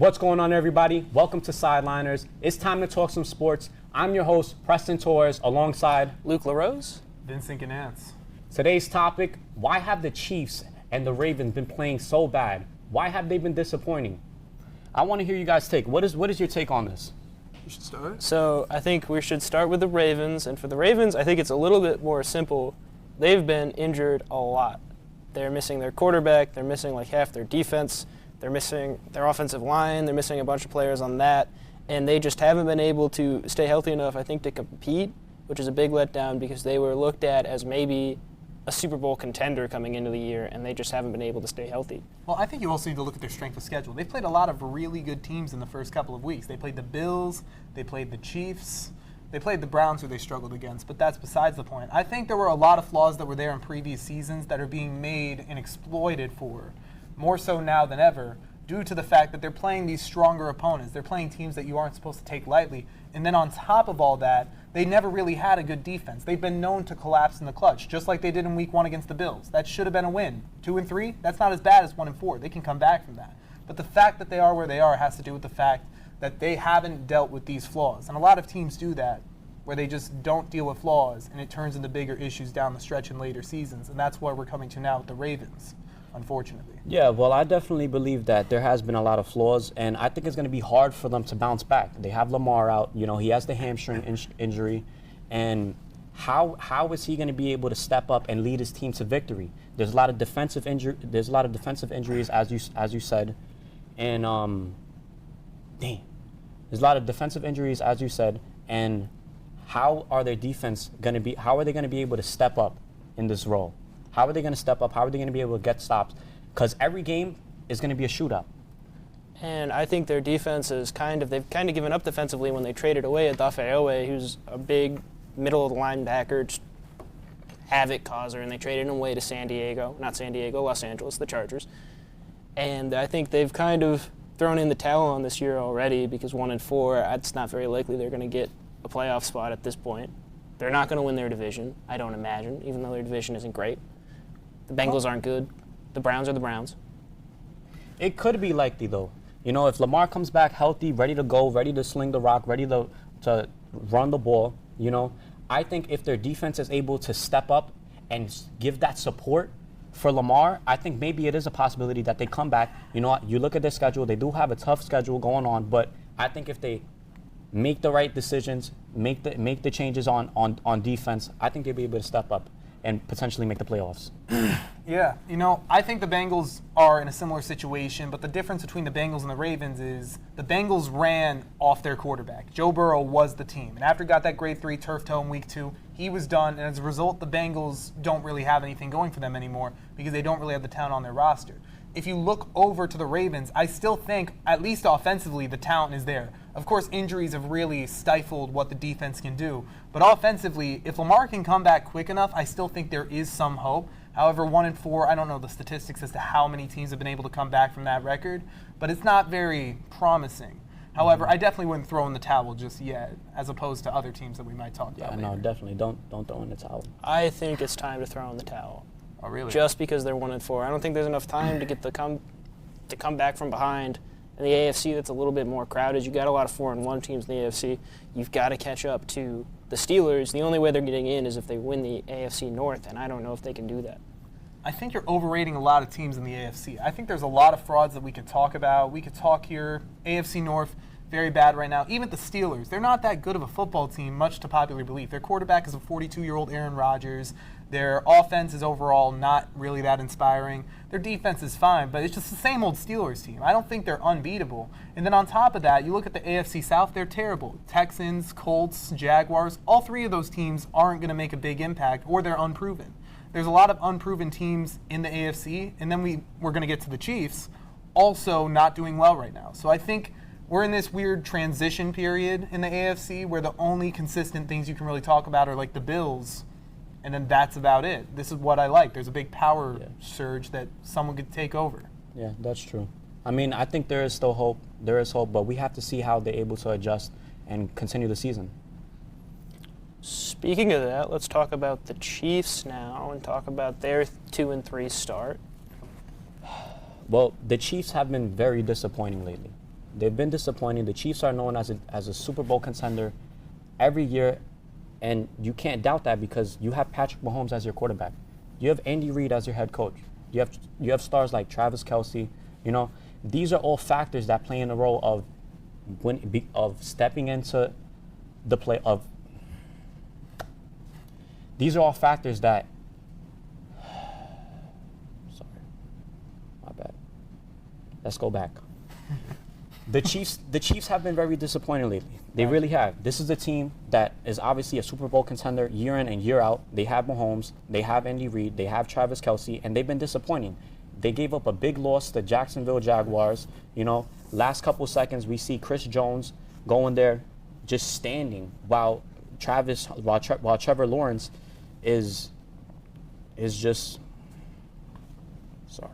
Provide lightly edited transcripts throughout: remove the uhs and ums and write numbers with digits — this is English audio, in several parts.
What's going on, everybody? Welcome to Sideliners. It's time to talk some sports. I'm your host, Preston alongside Luke LaRose, Vincent Ganance. Today's topic: why have the Chiefs and the Ravens been playing so bad? Why have they been disappointing? I want to hear you guys' take. What is your take on this? You should start. So I think we should start with the Ravens. And for the Ravens, I think it's a little bit more simple. They've been injured a lot. They're missing their quarterback. They're missing like half their defense. They're missing their offensive line. They're missing a bunch of players on that. And they just haven't been able to stay healthy enough, I think, to compete, which is a big letdown because they were looked at as maybe a Super Bowl contender coming into the year, and they just haven't been able to stay healthy. Well, I think you also need to look at their strength of schedule. They've played a lot of really good teams in the first couple of weeks. They played the Bills. They played the Chiefs. They played the Browns, who they struggled against, but that's besides the point. I think there were a lot of flaws that were there in previous seasons that are being made and exploited for, more so now than ever, due to the fact that they're playing these stronger opponents. They're playing teams that you aren't supposed to take lightly. And then on top of all that, they never really had a good defense. They've been known to collapse in the clutch, just like they did in week 1 against the Bills. That should have been a win. 2 and 3, that's not as bad as 1 and 4. They can come back from that. But the fact that they are where they are has to do with the fact that they haven't dealt with these flaws. And a lot of teams do that, where they just don't deal with flaws, and it turns into bigger issues down the stretch in later seasons. And that's where we're coming to now with the Ravens, unfortunately. Yeah, well, I definitely believe that there has been a lot of flaws, and I think it's going to be hard for them to bounce back. They have Lamar out. You know, he has the hamstring injury, and how is he going to be able to step up and lead his team to victory? There's a lot of defensive injuries, as you said, and there's a lot of defensive injuries, as you said, and how are their defense going to be? How are they going to be able to step up in this role? How are they going to step up? How are they going to be able to get stops? Because every game is going to be a shootout. And I think their defense is they've kind of given up defensively when they traded away Adafeowe, who's a big middle-of-the-linebacker, just havoc causer, and they traded him away to Los Angeles, the Chargers. And I think they've kind of thrown in the towel on this year already because 1 and 4, it's not very likely they're going to get a playoff spot at this point. They're not going to win their division, I don't imagine, even though their division isn't great. The Bengals aren't good. The Browns are the Browns. It could be likely, though. You know, if Lamar comes back healthy, ready to go, ready to sling the rock, ready to run the ball, you know, I think if their defense is able to step up and give that support for Lamar, I think maybe it is a possibility that they come back. You know what? You look at their schedule. They do have a tough schedule going on, but I think if they make the right decisions, make the changes on defense, I think they'll be able to step up and potentially make the playoffs. Yeah, you know, I think the Bengals are in a similar situation, but the difference between the Bengals and the Ravens is the Bengals ran off their quarterback. Joe Burrow was the team. And after he got that grade 3 turf toe in week 2, he was done. And as a result, the Bengals don't really have anything going for them anymore because they don't really have the talent on their roster. If you look over to the Ravens, I still think, at least offensively, the talent is there. Of course, injuries have really stifled what the defense can do. But offensively, if Lamar can come back quick enough, I still think there is some hope. However, 1 and 4, I don't know the statistics as to how many teams have been able to come back from that record, but it's not very promising. However, I definitely wouldn't throw in the towel just yet, as opposed to other teams that we might talk about later. No, definitely don't throw in the towel. I think it's time to throw in the towel. Oh, really? Just because they're 1 and 4. I don't think there's enough time to get to come back from behind. In the AFC, that's a little bit more crowded. You got a lot of 4 and 1 teams in the AFC. You've got to catch up to the Steelers. The only way they're getting in is if they win the AFC North, and I don't know if they can do that. I think you're overrating a lot of teams in the AFC. I think there's a lot of frauds that we could talk about. We could talk here. AFC North, very bad right now. Even the Steelers, they're not that good of a football team, much to popular belief. Their quarterback is a 42-year-old Aaron Rodgers. Their offense is overall not really that inspiring. Their defense is fine, but it's just the same old Steelers team. I don't think they're unbeatable. And then on top of that, you look at the AFC South, they're terrible. Texans, Colts, Jaguars, all 3 of those teams aren't going to make a big impact, or they're unproven. There's a lot of unproven teams in the AFC, and then we're going to get to the Chiefs, also not doing well right now. So I think we're in this weird transition period in the AFC where the only consistent things you can really talk about are like the Bills, and then that's about it. This is what I like. There's a big power surge that someone could take over. Yeah, that's true. I mean, I think there is still hope. There is hope, but we have to see how they're able to adjust and continue the season. Speaking of that, let's talk about the Chiefs now and talk about their 2 and 3 start. Well, the Chiefs have been very disappointing lately. They've been disappointing. The Chiefs are known as a Super Bowl contender every year, and you can't doubt that because you have Patrick Mahomes as your quarterback. You have Andy Reid as your head coach. You have stars like Travis Kelce. You know, these are all factors that play in the role of stepping into the play of. These are all factors that. Sorry, my bad. Let's go back. The Chiefs have been very disappointing lately. They really have. This is a team that is obviously a Super Bowl contender year in and year out. They have Mahomes, they have Andy Reid, they have Travis Kelce, and they've been disappointing. They gave up a big loss to Jacksonville Jaguars. You know, last couple seconds we see Chris Jones going there, just standing while Trevor Lawrence is just. Sorry.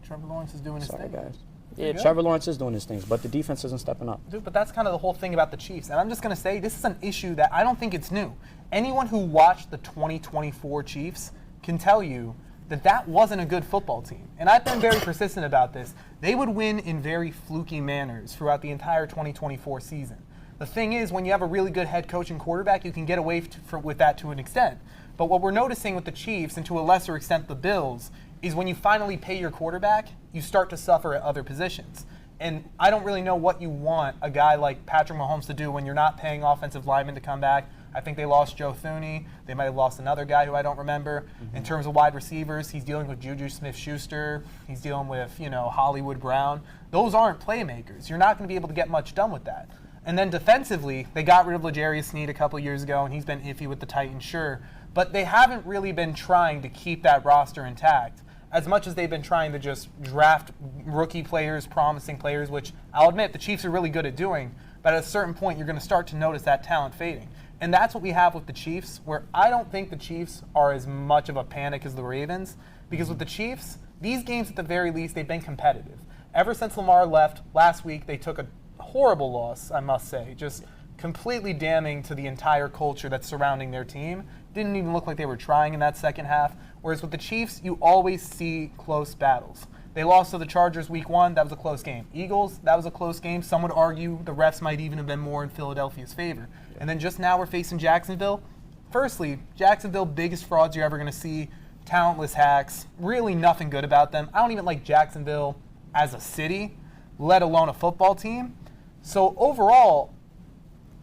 Trevor Lawrence is doing his thing. Sorry, guys. Yeah, Trevor Lawrence is doing his things, but the defense isn't stepping up. Dude, but that's kind of the whole thing about the Chiefs. And I'm just going to say, this is an issue that I don't think it's new. Anyone who watched the 2024 Chiefs can tell you that that wasn't a good football team. And I've been very persistent about this. They would win in very fluky manners throughout the entire 2024 season. The thing is, when you have a really good head coach and quarterback, you can get away with that to an extent. But what we're noticing with the Chiefs, and to a lesser extent the Bills, is when you finally pay your quarterback, you start to suffer at other positions. And I don't really know what you want a guy like Patrick Mahomes to do when you're not paying offensive linemen to come back. I think they lost Joe Thuney. They might have lost another guy who I don't remember. In terms of wide receivers, he's dealing with Juju Smith-Schuster. He's dealing with, Hollywood Brown. Those aren't playmakers. You're not going to be able to get much done with that. And then defensively, they got rid of L'Jarius Sneed a couple years ago, and he's been iffy with the Titans, sure. But they haven't really been trying to keep that roster intact as much as they've been trying to just draft rookie players, promising players, which I'll admit the Chiefs are really good at doing, but at a certain point you're going to start to notice that talent fading. And that's what we have with the Chiefs, where I don't think the Chiefs are as much of a panic as the Ravens, because with the Chiefs, these games at the very least, they've been competitive. Ever since Lamar left last week, they took a horrible loss, I must say, just completely damning to the entire culture that's surrounding their team. Didn't even look like they were trying in that second half. Whereas with the Chiefs, you always see close battles. They lost to the Chargers week 1. That was a close game. Eagles, that was a close game. Some would argue the refs might even have been more in Philadelphia's favor. And then just now we're facing Jacksonville. Firstly, Jacksonville, biggest frauds you're ever going to see. Talentless hacks. Really nothing good about them. I don't even like Jacksonville as a city, let alone a football team. So overall,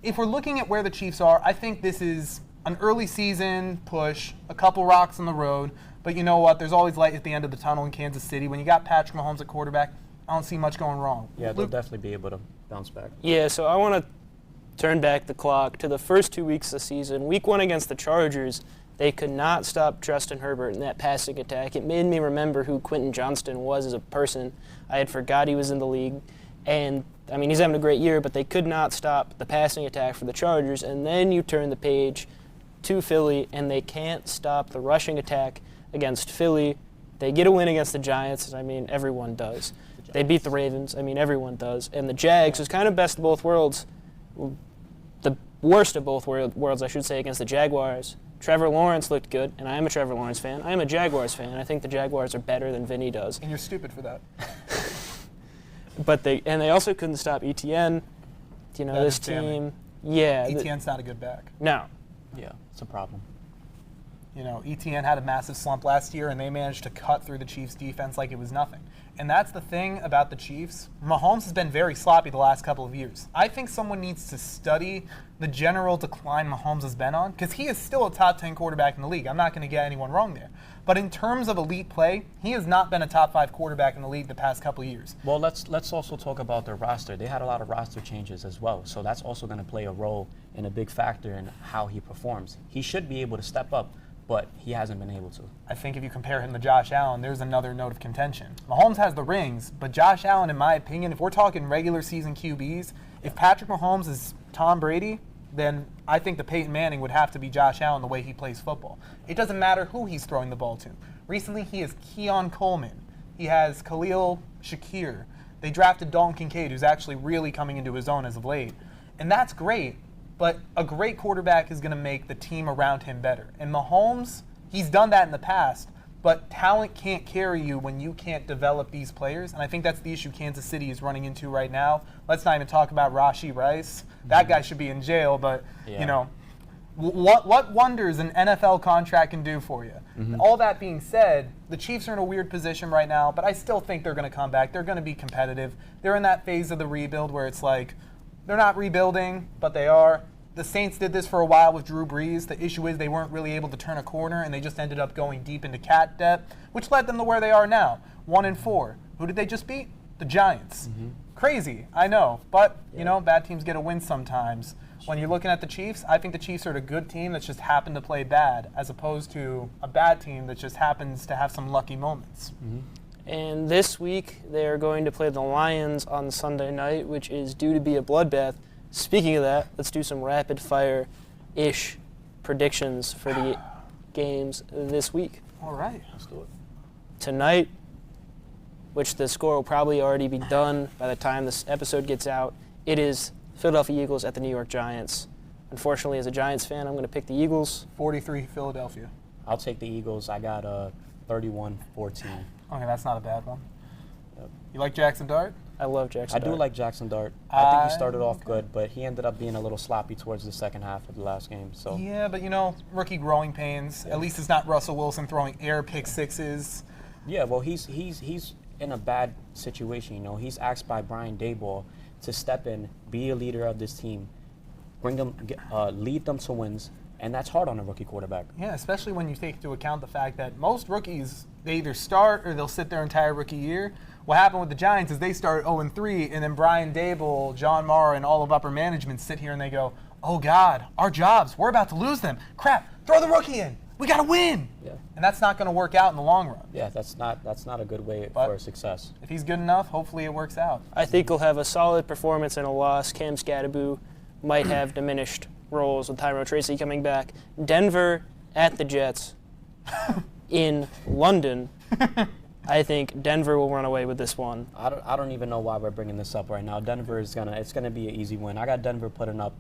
if we're looking at where the Chiefs are, I think this is an early season push, a couple rocks on the road, but you know what? There's always light at the end of the tunnel in Kansas City. When you got Patrick Mahomes at quarterback, I don't see much going wrong. Yeah, they'll definitely be able to bounce back. Yeah, so I want to turn back the clock to the first 2 weeks of the season. Week 1 against the Chargers, they could not stop Justin Herbert in that passing attack. It made me remember who Quentin Johnston was as a person. I had forgot he was in the league. And, I mean, he's having a great year, but they could not stop the passing attack for the Chargers. And then you turn the page to Philly, and they can't stop the rushing attack against Philly. They get a win against the Giants. I mean, everyone does. They beat the Ravens. I mean, everyone does. And the Jags was kind of best of both worlds. The worst of both worlds, I should say, against the Jaguars. Trevor Lawrence looked good, and I am a Trevor Lawrence fan. I am a Jaguars fan. I think the Jaguars are better than Vinny does. And you're stupid for that. But they also couldn't stop ETN. This team. Yeah. ETN's not a good back. No. Yeah, it's a problem. ETN had a massive slump last year, and they managed to cut through the Chiefs' defense like it was nothing. And that's the thing about the Chiefs. Mahomes has been very sloppy the last couple of years. I think someone needs to study the general decline Mahomes has been on, because he is still a top 10 quarterback in the league. I'm not going to get anyone wrong there. But in terms of elite play, he has not been a top 5 quarterback in the league the past couple of years. Well, let's also talk about their roster. They had a lot of roster changes as well, so that's also going to play a role and a big factor in how he performs. He should be able to step up, but he hasn't been able to. I think if you compare him to Josh Allen, there's another note of contention. Mahomes has the rings, but Josh Allen, in my opinion, if we're talking regular season QBs, if Patrick Mahomes is Tom Brady, then I think the Peyton Manning would have to be Josh Allen the way he plays football. It doesn't matter who he's throwing the ball to. Recently, he has Keon Coleman. He has Khalil Shakir. They drafted Dalton Kincaid, who's actually really coming into his own as of late. And that's great, but a great quarterback is going to make the team around him better. And Mahomes, he's done that in the past, But talent can't carry you when you can't develop these players. And I think that's the issue Kansas City is running into right now. Let's not even talk about Rashee Rice. That guy should be in jail, but, you know, what wonders an NFL contract can do for you. All that being said, the Chiefs are in a weird position right now, but I still think they're going to come back. They're going to be competitive. They're in that phase of the rebuild where it's like they're not rebuilding, but they are. The Saints did this for a while with Drew Brees. The issue is they weren't really able to turn a corner, and they just ended up going deep into cat debt, which led them to where they are now, 1-4. Who did they just beat? The Giants. Crazy, I know, but you know, bad teams get a win sometimes. When you're looking at the Chiefs, I think the Chiefs are a good team that's just happened to play bad, as opposed to a bad team that just happens to have some lucky moments. And this week, they are going to play the Lions on Sunday night, which is due to be a bloodbath. Speaking of that, let's do some rapid-fire-ish predictions for the games this week. All right, let's do it. Tonight, which the score will probably already be done by the time this episode gets out, it is Philadelphia Eagles at the New York Giants. Unfortunately, as a Giants fan, I'm going to pick the Eagles. 43 Philadelphia. I'll take the Eagles. I got 31-14. Okay, that's not a bad one. Yep. You like Jackson Dart? I love Jackson I Dart. do like Jackson Dart. I think he started off good, but he ended up being a little sloppy towards the second half of the last game. So Yeah, but you know, rookie growing pains. At least it's not Russell Wilson throwing air pick sixes. yeah, well, he's in a bad situation. You know, he's asked by Brian Daboll to step in, be a leader of this team, bring them, lead them to wins, and that's hard on a rookie quarterback. Yeah, especially when you take into account the fact that most rookies, they either start or they'll sit their entire rookie year. What happened with the Giants is they started 0-3, and then Brian Daboll, John Mara, and all of upper management sit here and they go, oh, God, our jobs, we're about to lose them. Crap, throw the rookie in. We got to win. Yeah. And that's not going to work out in the long run. Yeah, that's not a good way But for success. if he's good enough, hopefully it works out. I think he'll have a solid performance and a loss. Cam Scattaboo might have diminished roles with Tyrone Tracy coming back. Denver at the Jets in London. I think Denver will run away with this one. I don't even know why we're bringing this up right now. Denver is it's gonna be an easy win. I got Denver putting up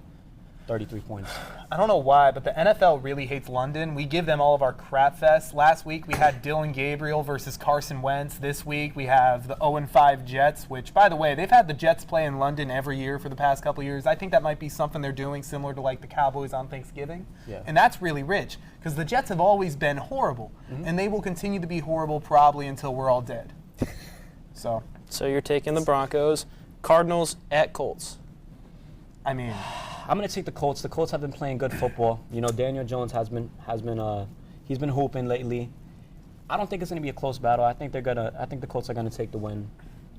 33 points. I don't know why, but the NFL really hates London. We give them all of our crap fest. Last week we had Dylan Gabriel versus Carson Wentz. This week we have the 0-5 Jets, which, by the way, they've had the Jets play in London every year for the past couple of years. I think that might be something they're doing similar to like the Cowboys on Thanksgiving. Yeah. And that's really rich because the Jets have always been horrible, and they will continue to be horrible probably until we're all dead. So So you're taking the Broncos. Cardinals at Colts. I mean, I'm gonna take the Colts. The Colts have been playing good football. You know, Daniel Jones has been he's been hooping lately. I don't think it's gonna be a close battle. I think the Colts are gonna take the win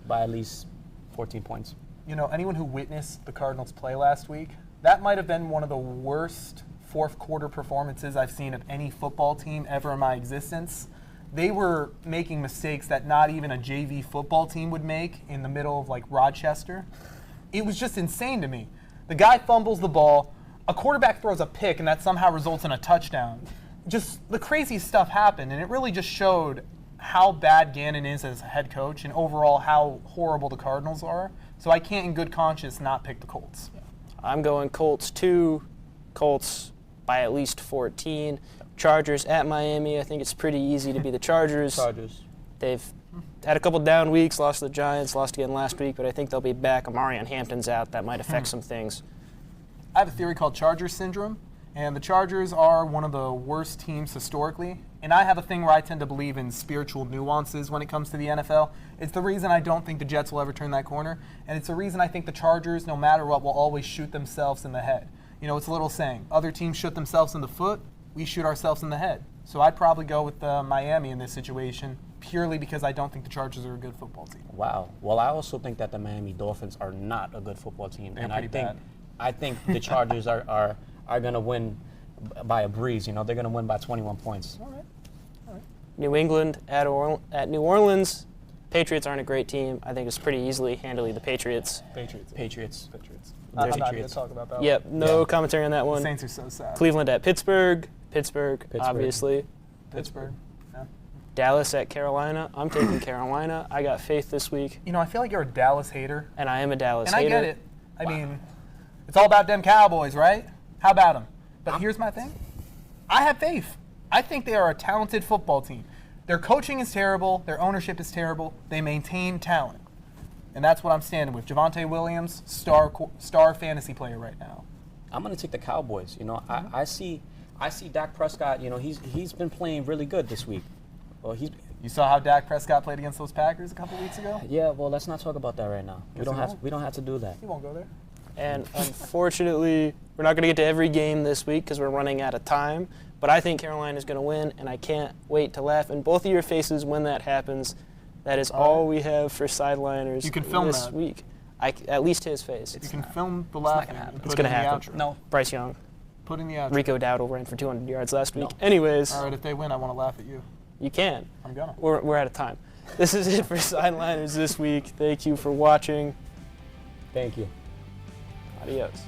by at least 14 points. you know, anyone who witnessed the Cardinals play last week, that might have been one of the worst fourth quarter performances I've seen of any football team ever in my existence. They were making mistakes that not even a JV football team would make in the middle of like Rochester. It was just insane to me. The guy fumbles the ball, a quarterback throws a pick, and that somehow results in a touchdown. Just the craziest stuff happened, and it really just showed how bad Gannon is as a head coach and overall how horrible the Cardinals are. So I can't in good conscience not pick the Colts. I'm going Colts 2, Colts by at least 14. Chargers at Miami. I think it's pretty easy to be the Chargers. They've had a couple down weeks, lost to the Giants, lost again last week, but I think they'll be back. Amarian Hampton's out. That might affect some things. I have a theory called Chargers syndrome, and the Chargers are one of the worst teams historically. And I have a thing where I tend to believe in spiritual nuances when it comes to the NFL. It's the reason I don't think the Jets will ever turn that corner, and it's the reason I think the Chargers, no matter what, will always shoot themselves in the head. You know, it's a little saying, other teams shoot themselves in the foot, we shoot ourselves in the head. So I'd probably go with Miami in this situation, purely because I don't think the Chargers are a good football team. Wow. Well, I also think that the Miami Dolphins are not a good football team. They're and pretty bad. I think the Chargers are going to win by a breeze. You know, they're going to win by 21 points. All right. New England at New Orleans. Patriots aren't a great team. I think it's pretty easily handling the Patriots. Patriots. I'm not going to Patriots. talk about that Yep, no commentary on that one. one. The Saints are so sad. Cleveland at Pittsburgh. Pittsburgh, obviously. Pittsburgh. Yeah. Dallas at Carolina. I'm taking Carolina. I got faith this week, You know, I feel like you're a Dallas hater. and I am a Dallas And hater. I get it. I mean, it's all about them Cowboys, right? How about them? But here's my thing. I have faith. I think they are a talented football team. Their coaching is terrible. Their ownership is terrible. They maintain talent. And that's what I'm standing with. Javonte Williams, star fantasy player right now. I'm going to take the Cowboys. You know, I see Dak Prescott, you know, he's been playing really good this week. Well, You saw how Dak Prescott played against those Packers a couple weeks ago? Yeah, well, let's not talk about that right now. Yes, We don't have to do that. He won't go there. And unfortunately, we're not going to get to every game this week because we're running out of time. But I think Carolina is going to win, and I can't wait to laugh in both of your faces when that happens. That is all we have for Sideliners You can film this that. week. At least his face. You can film the laughing. It's going to happen. No. Bryce Young. Put in the outro. Rico Dowdle ran for 200 yards last week. No. Anyways, All right, if they win, I want to laugh at you. you can. I'm gonna. We're out of time. This is it for Sideliners this week. Thank you for watching. Thank you. Adios.